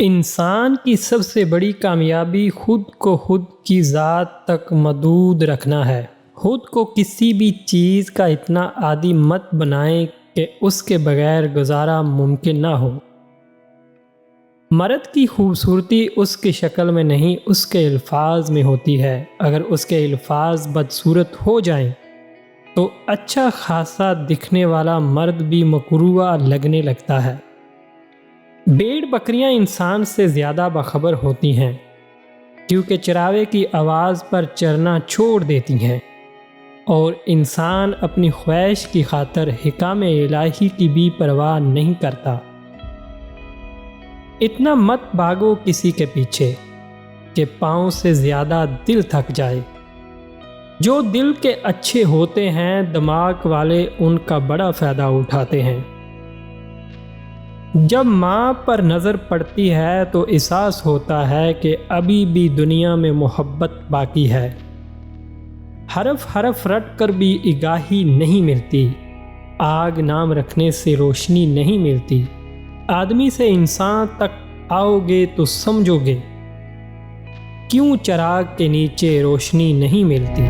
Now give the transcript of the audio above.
انسان کی سب سے بڑی کامیابی خود کو خود کی ذات تک محدود رکھنا ہے۔ خود کو کسی بھی چیز کا اتنا عادی مت بنائیں کہ اس کے بغیر گزارا ممکن نہ ہو۔ مرد کی خوبصورتی اس کی شکل میں نہیں، اس کے الفاظ میں ہوتی ہے۔ اگر اس کے الفاظ بدصورت ہو جائیں تو اچھا خاصا دکھنے والا مرد بھی مکروہ لگنے لگتا ہے۔ بھیڑ بکریاں انسان سے زیادہ باخبر ہوتی ہیں کیونکہ چراغے کی آواز پر چرنا چھوڑ دیتی ہیں، اور انسان اپنی خواہش کی خاطر حکام الہی کی بھی پرواہ نہیں کرتا۔ اتنا مت بھاگو کسی کے پیچھے کہ پاؤں سے زیادہ دل تھک جائے۔ جو دل کے اچھے ہوتے ہیں دماغ والے ان کا بڑا فائدہ اٹھاتے ہیں۔ جب ماں پر نظر پڑتی ہے تو احساس ہوتا ہے کہ ابھی بھی دنیا میں محبت باقی ہے۔ حرف حرف رٹ کر بھی آگاہی نہیں ملتی، آگ نام رکھنے سے روشنی نہیں ملتی۔ آدمی سے انسان تک آؤ گے تو سمجھو گے کیوں چراغ کے نیچے روشنی نہیں ملتی۔